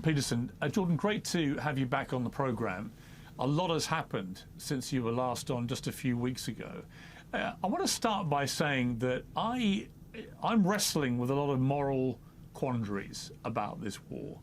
Peterson, Jordan, great to have you back on the programme. A lot has happened since you were last on just a few weeks ago. I want to start by saying that I'm wrestling with a lot of moral quandaries about this war,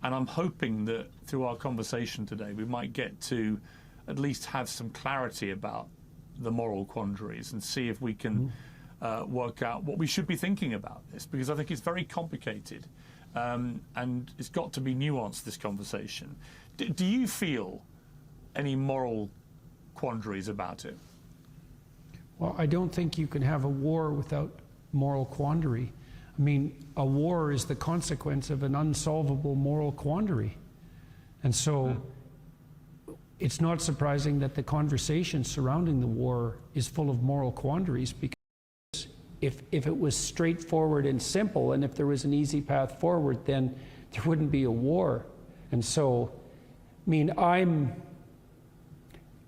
and I'm hoping that through our conversation today we might get to at least have some clarity about the moral quandaries and see if we can work out what we should be thinking about this, because I think it's very complicated. And it's got to be nuanced, this conversation. Do you feel any moral quandaries about it? Well, I don't think you can have a war without moral quandary. I mean, a war is the consequence of an unsolvable moral quandary. And so it's not surprising that the conversation surrounding the war is full of moral quandaries, because if it was straightforward and simple, and if there was an easy path forward, then there wouldn't be a war. And so, I mean,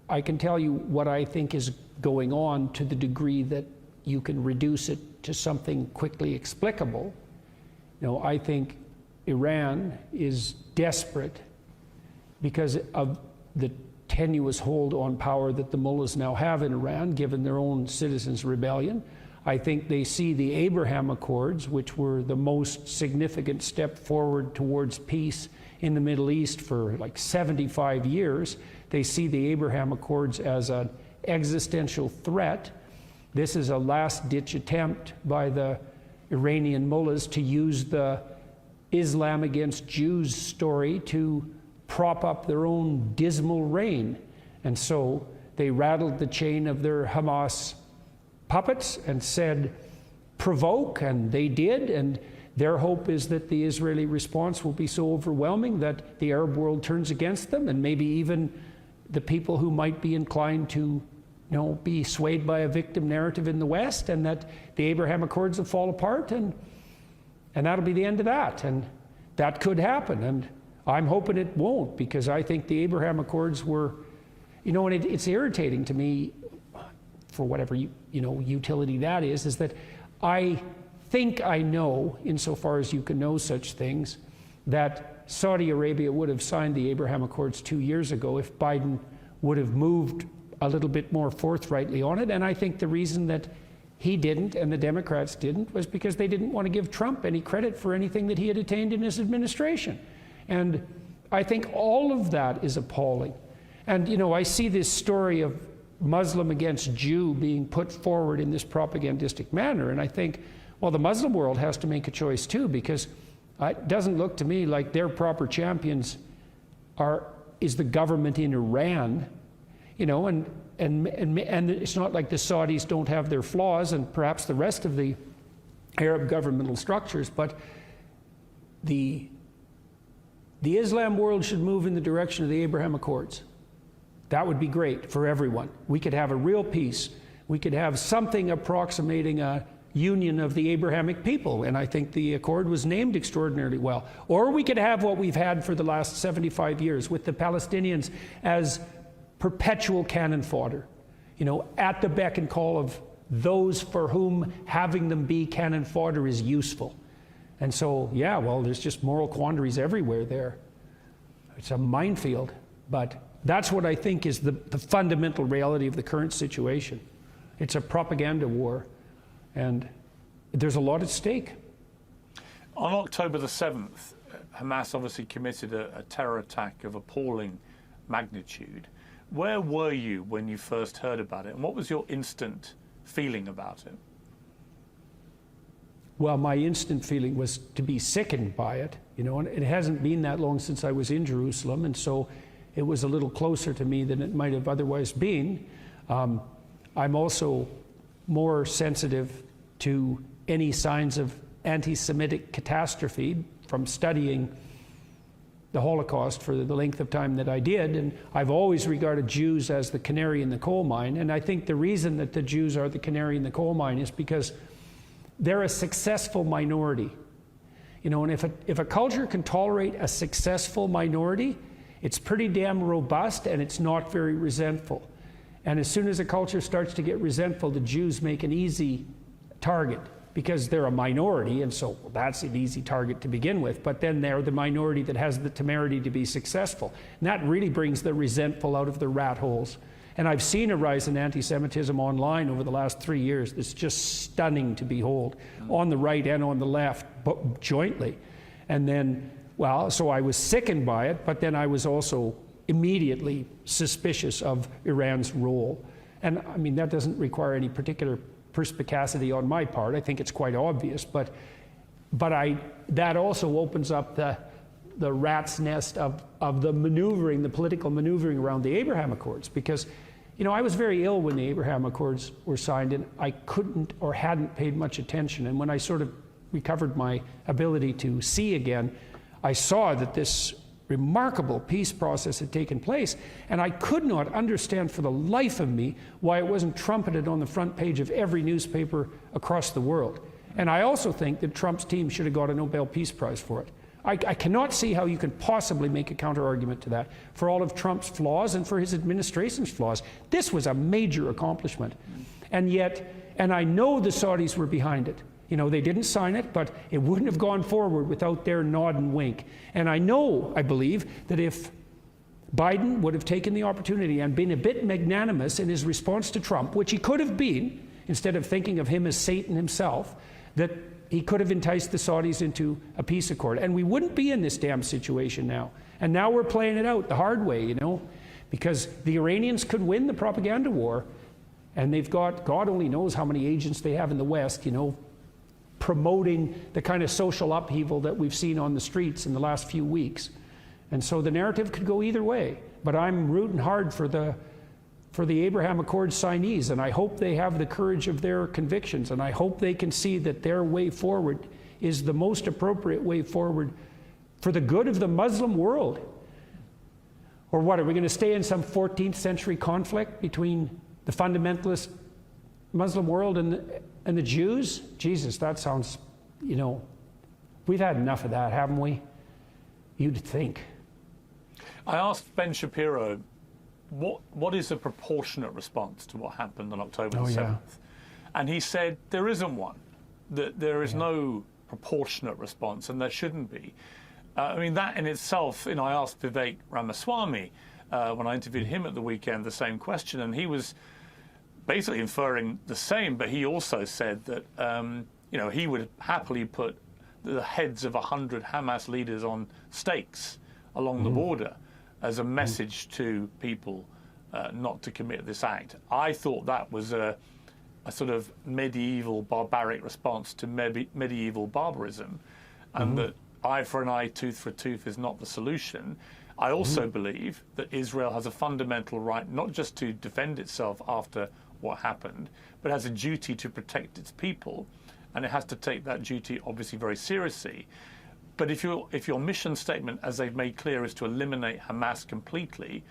I can tell you what I think is going on to the degree that you can reduce it to something quickly explicable. You know, I think Iran is desperate because of the tenuous hold on power that the mullahs now have in Iran, given their own citizens' rebellion. I think they see the Abraham Accords, which were the most significant step forward towards peace in the Middle East for like 75 years. They see the Abraham Accords as an existential threat. This is a last-ditch attempt by the Iranian mullahs to use the Islam against Jews story to prop up their own dismal reign. And so they rattled the chain of their Hamas puppets and said, provoke, and they did, and their hope is that the Israeli response will be so overwhelming that the Arab world turns against them, and maybe even the people who might be inclined to, you know, be swayed by a victim narrative in the West, and that the Abraham Accords will fall apart, and that'll be the end of that. And that could happen, and I'm hoping it won't, because I think the Abraham Accords were, you know, and it's irritating to me, for whatever utility that is that I think I know, insofar as you can know such things, that Saudi Arabia would have signed the Abraham Accords 2 years ago if Biden would have moved a little bit more forthrightly on it. And I think the reason that he didn't and the Democrats didn't was because they didn't want to give Trump any credit for anything that he had attained in his administration. And I think all of that is appalling. And, you know, I see this story of Muslim against Jew being put forward in this propagandistic manner, and I think, well, the Muslim world has to make a choice too, because it doesn't look to me like their proper champions is the government in Iran, you know, and it's not like the Saudis don't have their flaws, and perhaps the rest of the Arab governmental structures, but the Islam world should move in the direction of the Abraham Accords. That would be great for everyone. We could have a real peace. We could have something approximating a union of the Abrahamic people, and I think the accord was named extraordinarily well. Or we could have what we've had for the last 75 years with the Palestinians as perpetual cannon fodder, you know, at the beck and call of those for whom having them be cannon fodder is useful. And so, yeah, well, there's just moral quandaries everywhere there. It's a minefield, but that's what I think is the fundamental reality of the current situation. It's a propaganda war, and there's a lot at stake. On October the 7th, Hamas obviously committed a terror attack of appalling magnitude. Where were you when you first heard about it, and what was your instant feeling about it? Well, my instant feeling was to be sickened by it, you know, and it hasn't been that long since I was in Jerusalem, and so it was a little closer to me than it might have otherwise been. I'm also more sensitive to any signs of anti-Semitic catastrophe from studying the Holocaust for the length of time that I did, and I've always regarded Jews as the canary in the coal mine, and I think the reason that the Jews are the canary in the coal mine is because they're a successful minority. You know, and if a culture can tolerate a successful minority, it's pretty damn robust, and it's not very resentful. And as soon as a culture starts to get resentful, the Jews make an easy target. because they're a minority, and so that's an easy target to begin with, but then they're the minority that has the temerity to be successful. And that really brings the resentful out of their rat holes. And I've seen a rise in anti-Semitism online over the last 3 years that's just stunning to behold, on the right and on the left, but jointly. And then, well, so I was sickened by it, but then I was also immediately suspicious of Iran's role. And I mean, that doesn't require any particular perspicacity on my part. I think it's quite obvious, but that also opens up the rat's nest of the maneuvering, the political maneuvering around the Abraham Accords, because, you know, I was very ill when the Abraham Accords were signed, and I couldn't or hadn't paid much attention. And when I sort of recovered my ability to see again, I saw that this remarkable peace process had taken place, and I could not understand for the life of me why it wasn't trumpeted on the front page of every newspaper across the world. And I also think that Trump's team should have got a Nobel Peace Prize for it. I cannot see how you can possibly make a counter-argument to that. For all of Trump's flaws and for his administration's flaws, this was a major accomplishment. And yet, and I know the Saudis were behind it. You know, they didn't sign it, but it wouldn't have gone forward without their nod and wink. And I believe, that if Biden would have taken the opportunity and been a bit magnanimous in his response to Trump, which he could have been, instead of thinking of him as Satan himself, that he could have enticed the Saudis into a peace accord. And we wouldn't be in this damn situation now. And now we're playing it out the hard way, you know, because the Iranians could win the propaganda war, and they've got, God only knows how many agents they have in the West, you know, promoting the kind of social upheaval that we've seen on the streets in the last few weeks. And so the narrative could go either way. But I'm rooting hard for the Abraham Accords signees, and I hope they have the courage of their convictions, and I hope they can see that their way forward is the most appropriate way forward for the good of the Muslim world. Or what, are we going to stay in some 14th century conflict between the fundamentalist Muslim world and the Jews? Jesus, that sounds, you know, we've had enough of that, haven't we? You'd think. I asked Ben Shapiro, what is a proportionate response to what happened on October the 7th? Yeah. And he said there isn't one, that there is no proportionate response, and there shouldn't be. I mean, that in itself, you know, I asked Vivek Ramaswamy when I interviewed him at the weekend the same question, and he was basically inferring the same, but he also said that, you know, he would happily put the heads of 100 Hamas leaders on stakes along the border as a message to people not to commit this act. I thought that was a sort of medieval barbaric response to medieval barbarism, and that eye for an eye, tooth for a tooth is not the solution. I also believe that Israel has a fundamental right not just to defend itself after what happened, but has a duty to protect its people, and it has to take that duty obviously very seriously. But if your mission statement, as they've made clear, is to eliminate Hamas completely,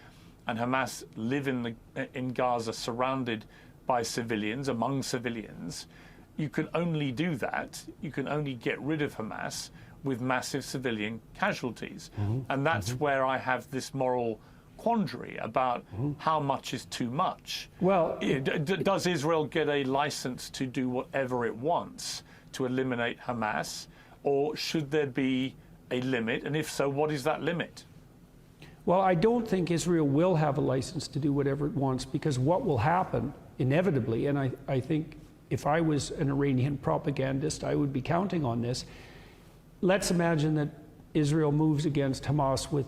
and Hamas live in Gaza surrounded by civilians, among civilians, you can only do that, you can only get rid of Hamas with massive civilian casualties. And that's where I have this moral quandary about how much is too much. Well, does Israel get a license to do whatever it wants to eliminate Hamas, or should there be a limit? And if so, what is that limit? Well, I don't think Israel will have a license to do whatever it wants, because what will happen inevitably, and I think if I was an Iranian propagandist, I would be counting on this. Let's imagine that Israel moves against Hamas with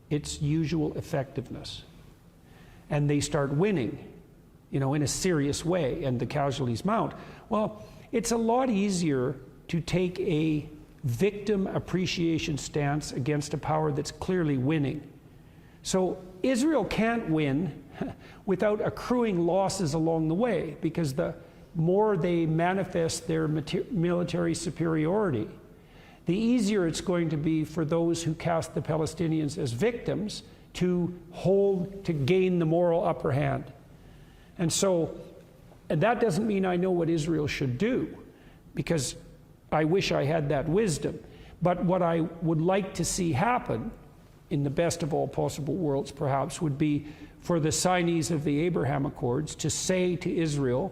its usual effectiveness, and they start winning, you know, in a serious way, and the casualties mount. Well, it's a lot easier to take a victim appreciation stance against a power that's clearly winning. So Israel can't win without accruing losses along the way, because the more they manifest their military superiority, the easier it's going to be for those who cast the Palestinians as victims to gain the moral upper hand. And so, and that doesn't mean I know what Israel should do, because I wish I had that wisdom. But what I would like to see happen, in the best of all possible worlds perhaps, would be for the signees of the Abraham Accords to say to Israel,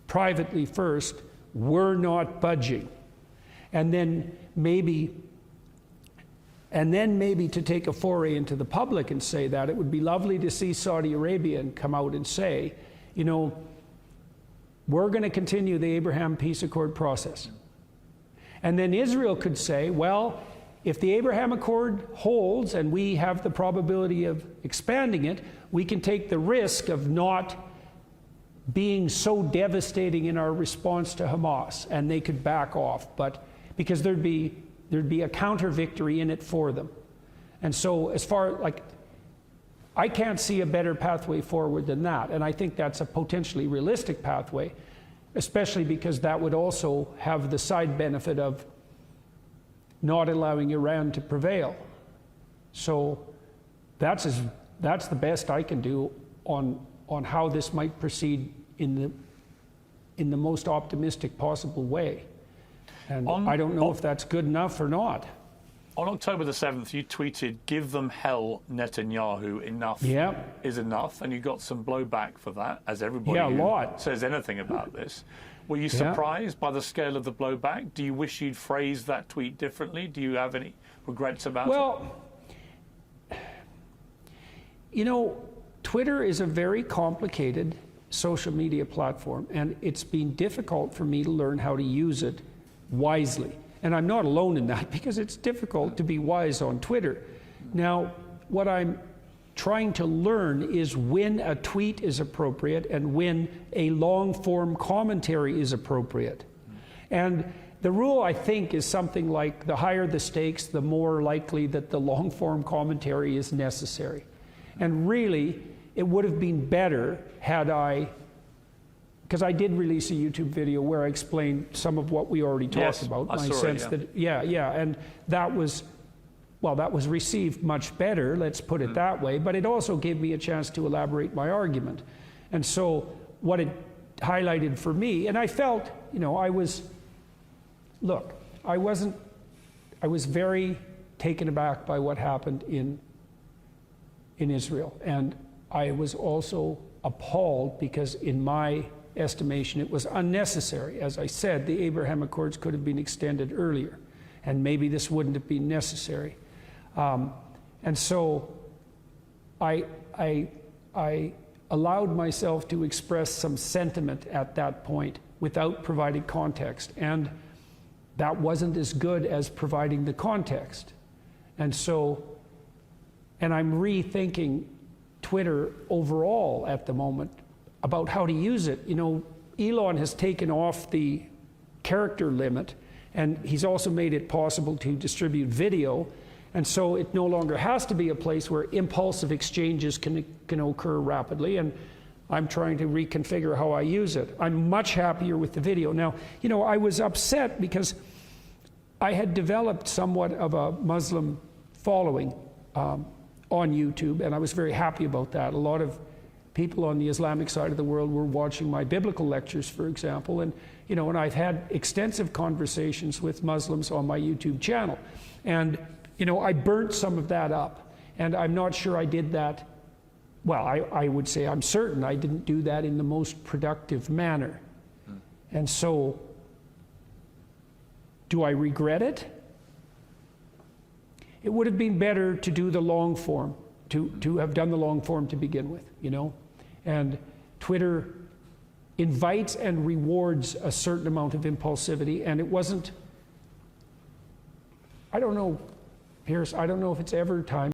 privately first, we're not budging. And then maybe to take a foray into the public and say that, it would be lovely to see Saudi Arabia and come out and say, you know, we're going to continue the Abraham Peace Accord process. And then Israel could say, well, if the Abraham Accord holds and we have the probability of expanding it, we can take the risk of not being so devastating in our response to Hamas, and they could back off, but because there'd be a counter victory in it for them. And so as far, like, I can't see a better pathway forward than that, and I think that's a potentially realistic pathway, especially because that would also have the side benefit of not allowing Iran to prevail. So that's the best I can do on how this might proceed in the most optimistic possible way. And I don't know if that's good enough or not. On October the 7th, you tweeted, "Give them hell, Netanyahu, enough is enough," and you got some blowback for that, as everybody who says anything about this. Were you surprised by the scale of the blowback? Do you wish you'd phrased that tweet differently? Do you have any regrets about it? Well, you know, Twitter is a very complicated social media platform, and it's been difficult for me to learn how to use it wisely. And I'm not alone in that, because it's difficult to be wise on Twitter. Now, what I'm trying to learn is when a tweet is appropriate and when a long-form commentary is appropriate. And the rule, I think, is something like the higher the stakes, the more likely that the long-form commentary is necessary. And really, it would have been better had because I did release a YouTube video where I explained some of what we already talked about. I saw it, and that was received much better, let's put it that way, but it also gave me a chance to elaborate my argument. And so what it highlighted for me, and I felt, you know, I was very taken aback by what happened in Israel. And I was also appalled because in my estimation it was unnecessary. As I said, the Abraham Accords could have been extended earlier, and maybe this wouldn't have been necessary. And so I allowed myself to express some sentiment at that point without providing context, and that wasn't as good as providing the context. And I'm rethinking Twitter overall at the moment about how to use it. You know, Elon has taken off the character limit, and he's also made it possible to distribute video. And so it no longer has to be a place where impulsive exchanges can occur rapidly. And I'm trying to reconfigure how I use it. I'm much happier with the video. Now, you know, I was upset because I had developed somewhat of a Muslim following on YouTube, and I was very happy about that. A lot of people on the Islamic side of the world were watching my biblical lectures, for example, and you know, and I've had extensive conversations with Muslims on my YouTube channel. And you know, I burnt some of that up, and I'm not sure I did that. Well, I would say I'm certain I didn't do that in the most productive manner. And so, do I regret it? It would have been better to do the long form, to have done the long form to begin with, you know? And Twitter invites and rewards a certain amount of impulsivity, and it wasn't, I don't know, Piers, I don't know if it's ever time